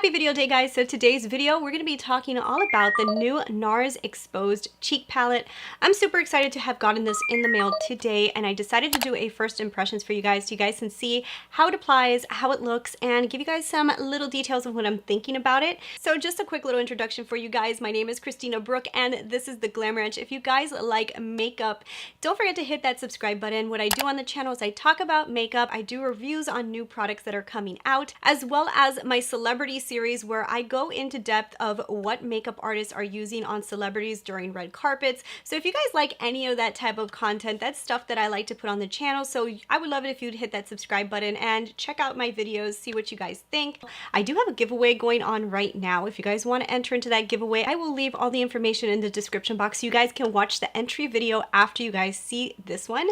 Happy video day, guys. So today's video, we're going to be talking all about the new NARS Exposed Cheek Palette. I'm super excited to have gotten this in the mail today, and I decided to do a first impressions for you guys so you guys can see how it applies, how it looks, and give you guys some little details of what I'm thinking about it. So just a quick little introduction for you guys. My name is Christina Brooke, and this is the Glam Ranch. If you guys like makeup, don't forget to hit that subscribe button. What I do on the channel is I talk about makeup, I do reviews on new products that are coming out, as well as my celebrity series where I go into depth of what makeup artists are using on celebrities during red carpets. So if you guys like any of that type of content, that's stuff that I like to put on the channel. So I would love it if you'd hit that subscribe button and check out my videos, see what you guys think. I do have a giveaway going on right now. If you guys want to enter into that giveaway, I will leave all the information in the description box so you guys can watch the entry video after you guys see this one.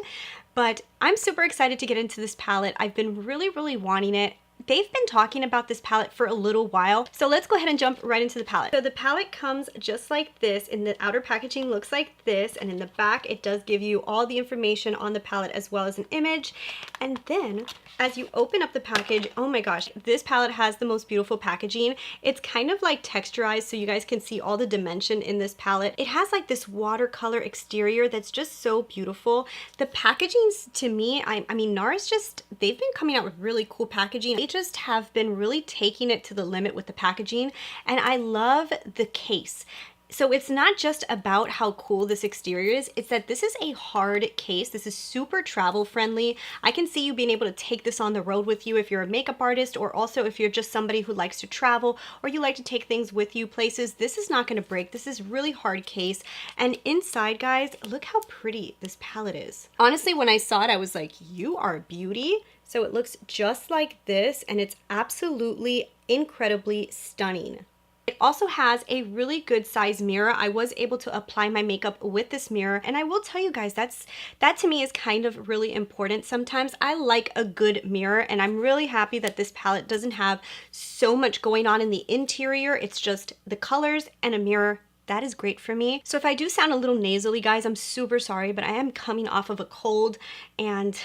But I'm super excited to get into this palette. I've been really wanting it. They've been talking about this palette for a little while, so let's go ahead and jump right into the palette. So the palette comes just like this. In the outer packaging looks like this, and in the back it does give you all the information on the palette as well as an image. And then as you open up the package, oh my gosh, this palette has the most beautiful packaging. It's kind of like texturized so you guys can see all the dimension in this palette. It has like this watercolor exterior that's just so beautiful. The packaging to me, I mean NARS they've been coming out with really cool packaging. They just have been really taking it to the limit with the packaging, and I love the case. So it's not just about how cool this exterior is, it's that this is a hard case. This is super travel friendly. I can see you being able to take this on the road with you if you're a makeup artist, or also if you're just somebody who likes to travel or you like to take things with you places. This is not going to break. This is really hard case. And inside, guys, look how pretty this palette is. Honestly, when I saw it, I was like, you are a beauty. So it looks just like this, and it's absolutely incredibly stunning. It also has a really good size mirror. I was able to apply my makeup with this mirror, and I will tell you guys that to me is kind of really important. Sometimes I like a good mirror, and I'm really happy that this palette doesn't have so much going on in the interior. It's just the colors and a mirror. That is great for me. So if I do sound a little nasally, guys, I'm super sorry, but I am coming off of a cold, and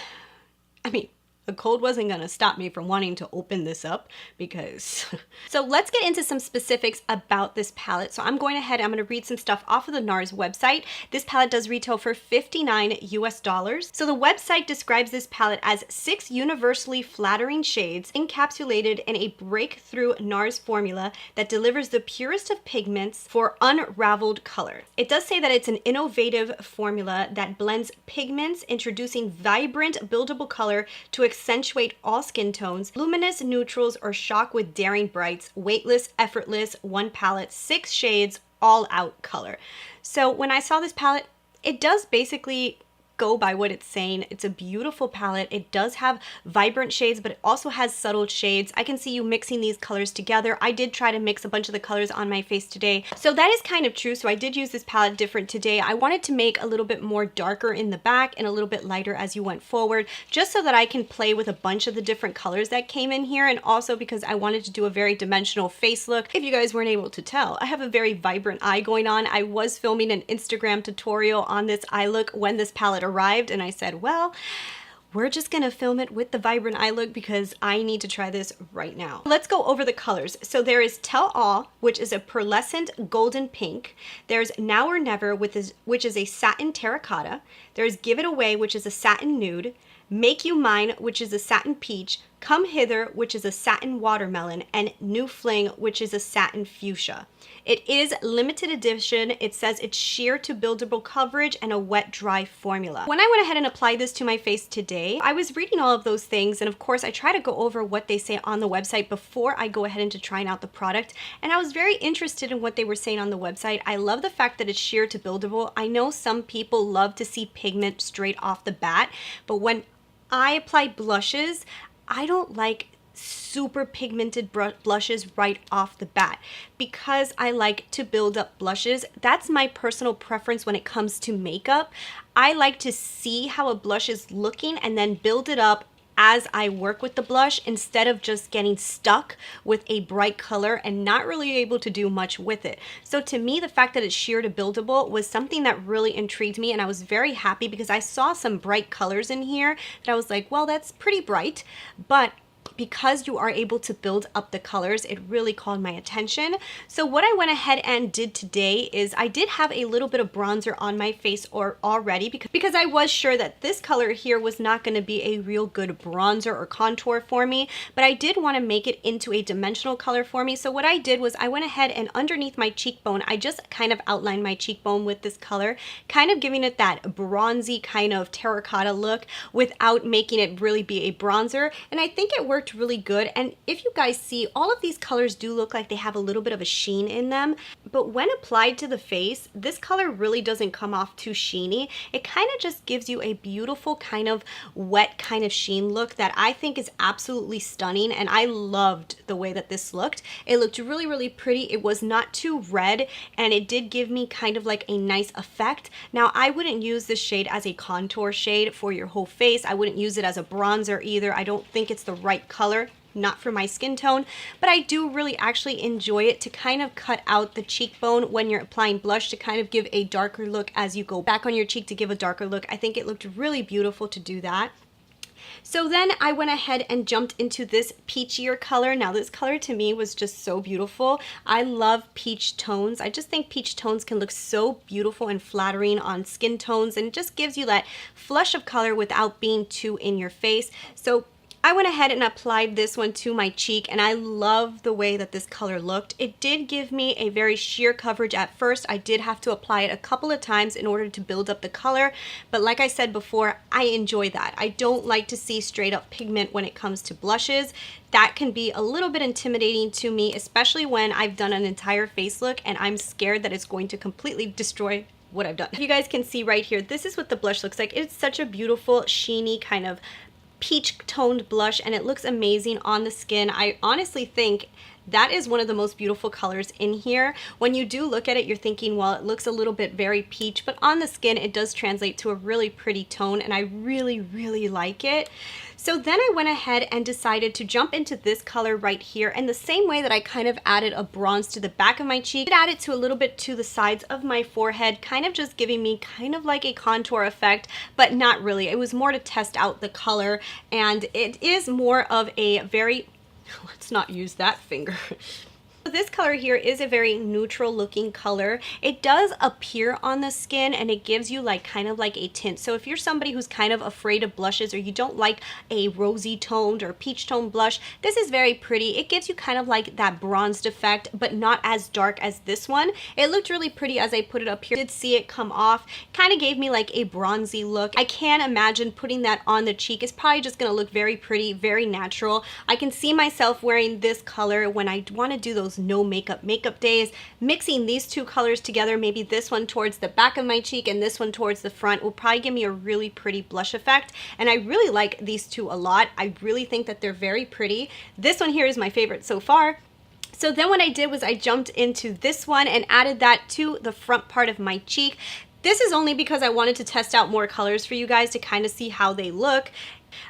I mean, a cold wasn't gonna stop me from wanting to open this up because... So let's get into some specifics about this palette. So I'm going ahead, I'm gonna read some stuff off of the NARS website. This palette does retail for $59 US. So the website describes this palette as 6 universally flattering shades encapsulated in a breakthrough NARS formula that delivers the purest of pigments for unraveled color. It does say that it's an innovative formula that blends pigments, introducing vibrant, buildable color to accentuate all skin tones, luminous neutrals, or shock with daring brights, weightless, effortless, one palette, 6 shades, all out color. So when I saw this palette, it does basically go by what it's saying. It's a beautiful palette. It does have vibrant shades, but it also has subtle shades. I can see you mixing these colors together. I did try to mix a bunch of the colors on my face today. So that is kind of true. So I did use this palette different today. I wanted to make a little bit more darker in the back and a little bit lighter as you went forward, just so that I can play with a bunch of the different colors that came in here. And also because I wanted to do a very dimensional face look. If you guys weren't able to tell, I have a very vibrant eye going on. I was filming an Instagram tutorial on this eye look when this palette arrived, and I said, well, we're just gonna film it with the vibrant eye look because I need to try this right now. Let's go over the colors. So there is Tell All, which is a pearlescent golden pink. There's Now or Never, which is a satin terracotta. There's Give It Away, which is a satin nude. Make You Mine, which is a satin peach. Come Hither, which is a satin watermelon, and New Fling, which is a satin fuchsia. It is limited edition. It says it's sheer to buildable coverage and a wet dry formula. When I went ahead and applied this to my face today, I was reading all of those things, and of course I try to go over what they say on the website before I go ahead into trying out the product, and I was very interested in what they were saying on the website. I love the fact that it's sheer to buildable. I know some people love to see pigment straight off the bat, but when I apply blushes, I don't like super pigmented blushes right off the bat because I like to build up blushes. That's my personal preference when it comes to makeup. I like to see how a blush is looking and then build it up as I work with the blush instead of just getting stuck with a bright color and not really able to do much with it. So to me, the fact that it's sheer to buildable was something that really intrigued me, and I was very happy because I saw some bright colors in here that I was like, well, that's pretty bright, but because you are able to build up the colors, it really called my attention. So what I went ahead and did today is I did have a little bit of bronzer on my face already because I was sure that this color here was not going to be a real good bronzer or contour for me, but I did want to make it into a dimensional color for me. So what I did was I went ahead and underneath my cheekbone, I just kind of outlined my cheekbone with this color, kind of giving it that bronzy kind of terracotta look without making it really be a bronzer. And I think it worked really good. And if you guys see, all of these colors do look like they have a little bit of a sheen in them, but when applied to the face, this color really doesn't come off too sheeny. It kind of just gives you a beautiful kind of wet kind of sheen look that I think is absolutely stunning, and I loved the way that this looked. It looked really, really pretty. It was not too red, and it did give me kind of like a nice effect. Now, I wouldn't use this shade as a contour shade for your whole face. I wouldn't use it as a bronzer either. I don't think it's the right color, not for my skin tone, but I do really actually enjoy it to kind of cut out the cheekbone when you're applying blush to kind of give a darker look as you go back on your cheek to give a darker look. I think it looked really beautiful to do that. So then I went ahead and jumped into this peachier color. Now this color to me was just so beautiful. I love peach tones. I just think peach tones can look so beautiful and flattering on skin tones, and it just gives you that flush of color without being too in your face. So I went ahead and applied this one to my cheek, and I love the way that this color looked. It did give me a very sheer coverage at first. I did have to apply it a couple of times in order to build up the color, but like I said before, I enjoy that. I don't like to see straight up pigment when it comes to blushes. That can be a little bit intimidating to me, especially when I've done an entire face look and I'm scared that it's going to completely destroy what I've done. You guys can see right here, this is what the blush looks like. It's such a beautiful, sheeny kind of peach toned blush, and it looks amazing on the skin. I honestly think that is one of the most beautiful colors in here. When you do look at it, you're thinking, well, it looks a little bit very peach, but on the skin, it does translate to a really pretty tone, and I really, really like it. So then I went ahead and decided to jump into this color right here, and the same way that I kind of added a bronze to the back of my cheek, I added to a little bit to the sides of my forehead, kind of just giving me kind of like a contour effect, but not really. It was more to test out the color, and it is more of a very, let's not use that finger. This color here is a very neutral looking color. It does appear on the skin and it gives you like kind of like a tint. So if you're somebody who's kind of afraid of blushes, or you don't like a rosy toned or peach toned blush, this is very pretty. It gives you kind of like that bronzed effect, but not as dark as this one. It looked really pretty as I put it up here. I did see it come off. Kind of gave me like a bronzy look. I can imagine putting that on the cheek. It's probably just gonna look very pretty, very natural. I can see myself wearing this color when I want to do those no makeup days, mixing these two colors together, maybe this one towards the back of my cheek and this one towards the front, will probably give me a really pretty blush effect. And I really like these two a lot. I really think that they're very pretty. This one here is my favorite so far. So then what I did was I jumped into this one and added that to the front part of my cheek. This is only because I wanted to test out more colors for you guys to kind of see how they look.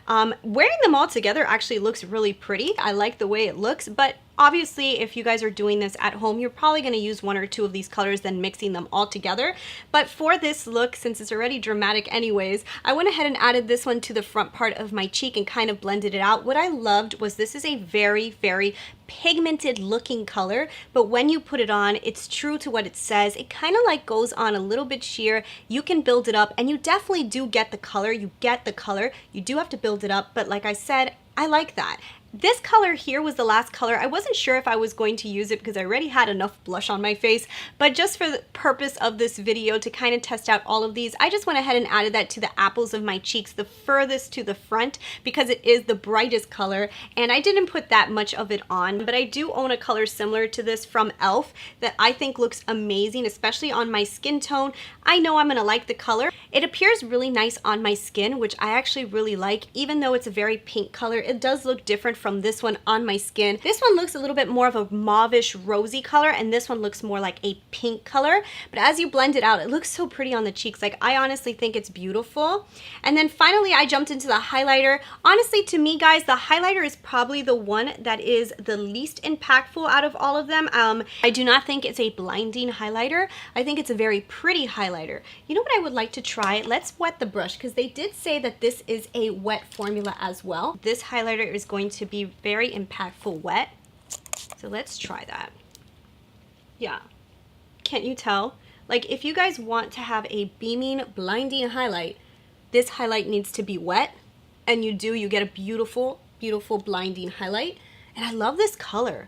Wearing them all together actually looks really pretty. I like the way it looks, but obviously if you guys are doing this at home, you're probably going to use one or two of these colors, then mixing them all together. But for this look, since it's already dramatic anyways, I went ahead and added this one to the front part of my cheek and kind of blended it out. What I loved was this is a very, very pigmented looking color, but when you put it on, it's true to what it says. It kind of like goes on a little bit sheer. You can build it up, and you definitely do get the color. You get the color. You do have to build it up, but like I said, I like that. This color here was the last color. I wasn't sure if I was going to use it because I already had enough blush on my face, but just for the purpose of this video to kind of test out all of these, I just went ahead and added that to the apples of my cheeks, the furthest to the front, because it is the brightest color, and I didn't put that much of it on, but I do own a color similar to this from e.l.f. that I think looks amazing, especially on my skin tone. I know I'm gonna like the color. It appears really nice on my skin, which I actually really like. Even though it's a very pink color, it does look different from this one on my skin. This one looks a little bit more of a mauvish rosy color, and this one looks more like a pink color. But as you blend it out, it looks so pretty on the cheeks. Like, I honestly think it's beautiful. And then finally, I jumped into the highlighter. Honestly, to me, guys, the highlighter is probably the one that is the least impactful out of all of them. I do not think it's a blinding highlighter. I think it's a very pretty highlighter. You know what I would like to try? Let's wet the brush, because they did say that this is a wet formula as well. This highlighter is going to be very impactful wet. So let's try that. Yeah. Can't you tell? Like, if you guys want to have a beaming, blinding highlight, this highlight needs to be wet, and you get a beautiful, beautiful blinding highlight. And I love this color.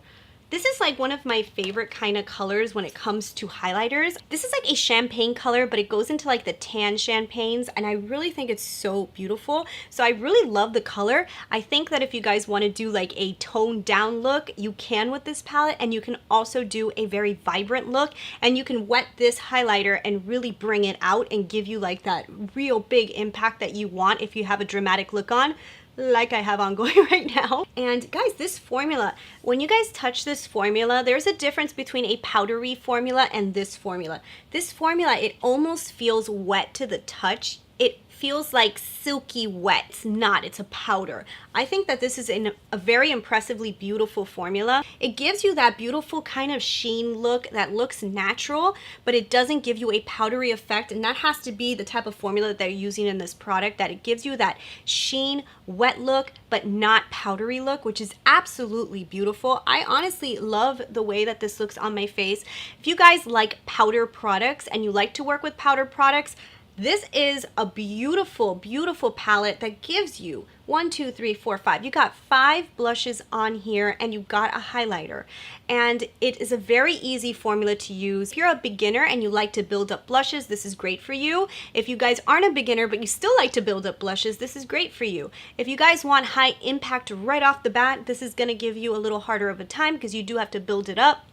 This is like one of my favorite kind of colors when it comes to highlighters. This is like a champagne color, but it goes into like the tan champagnes, and I really think it's so beautiful. So I really love the color. I think that if you guys want to do like a toned down look, you can with this palette, and you can also do a very vibrant look, and you can wet this highlighter and really bring it out and give you like that real big impact that you want if you have a dramatic look on, like I have on going right now. And guys, this formula, when you guys touch this formula, there's a difference between a powdery formula and this formula. This formula, it almost feels wet to the touch. It feels like silky wet. It's not, it's a powder. I think that this is a very impressively beautiful formula. It gives you that beautiful kind of sheen look that looks natural, but it doesn't give you a powdery effect, and that has to be the type of formula that they're using in this product, that it gives you that sheen, wet look, but not powdery look, which is absolutely beautiful. I honestly love the way that this looks on my face. If you guys like powder products and you like to work with powder products, this is a beautiful, beautiful palette that gives you 1, 2, 3, 4, 5. You got 5 blushes on here, and you got a highlighter. And it is a very easy formula to use. If you're a beginner and you like to build up blushes, this is great for you. If you guys aren't a beginner but you still like to build up blushes, this is great for you. If you guys want high impact right off the bat, this is going to give you a little harder of a time because you do have to build it up.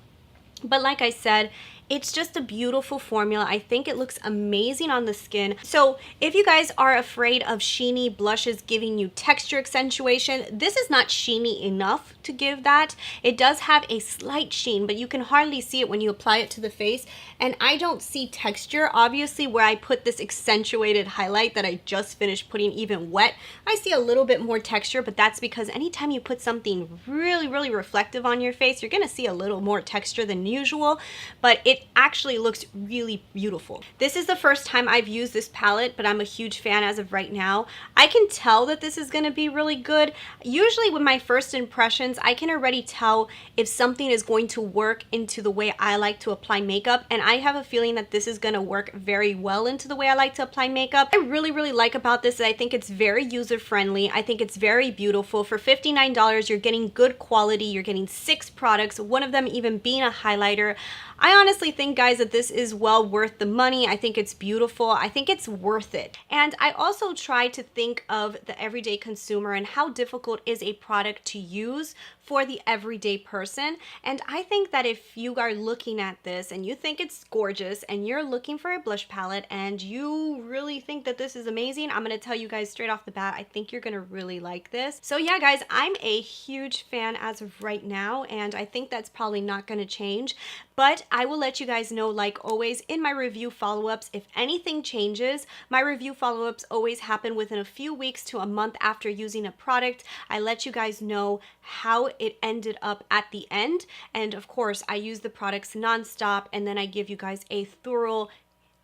But like I said, it's just a beautiful formula. I think it looks amazing on the skin. So if you guys are afraid of sheeny blushes giving you texture accentuation, this is not sheeny enough to give that. It does have a slight sheen, but you can hardly see it when you apply it to the face. And I don't see texture. Obviously, where I put this accentuated highlight that I just finished putting even wet, I see a little bit more texture, but that's because anytime you put something really, really reflective on your face, you're gonna see a little more texture than usual, but it actually looks really beautiful. This is the first time I've used this palette, but I'm a huge fan as of right now. I can tell that this is going to be really good. Usually with my first impressions, I can already tell if something is going to work into the way I like to apply makeup, and I have a feeling that this is going to work very well into the way I like to apply makeup. I really, really like about this is I think it's very user-friendly. I think it's very beautiful. For $59, you're getting good quality. You're getting 6 products, one of them even being a highlighter. I honestly think, guys, that this is well worth the money. I think it's beautiful. I think it's worth it. And I also try to think of the everyday consumer and how difficult is a product to use for the everyday person. And I think that if you are looking at this and you think it's gorgeous and you're looking for a blush palette and you really think that this is amazing, I'm going to tell you guys straight off the bat, I think you're going to really like this. So yeah, guys, I'm a huge fan as of right now, and I think that's probably not going to change. But I will let you guys know, like always, in my review follow-ups, if anything changes. My review follow-ups always happen within a few weeks to a month after using a product. I let you guys know how it ended up at the end. And of course, I use the products nonstop, and then I give you guys a thorough,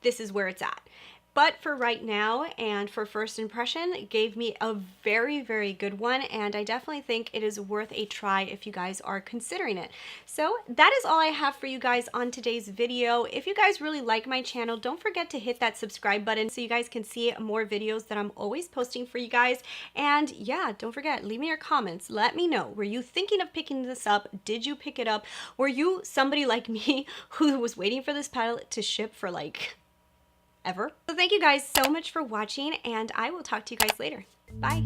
this is where it's at. But for right now and for first impression, it gave me a very, very good one, and I definitely think it is worth a try if you guys are considering it. So that is all I have for you guys on today's video. If you guys really like my channel, don't forget to hit that subscribe button so you guys can see more videos that I'm always posting for you guys. And yeah, don't forget, leave me your comments. Let me know, were you thinking of picking this up? Did you pick it up? Were you somebody like me who was waiting for this palette to ship for like ever? So thank you guys so much for watching, and I will talk to you guys later. Bye.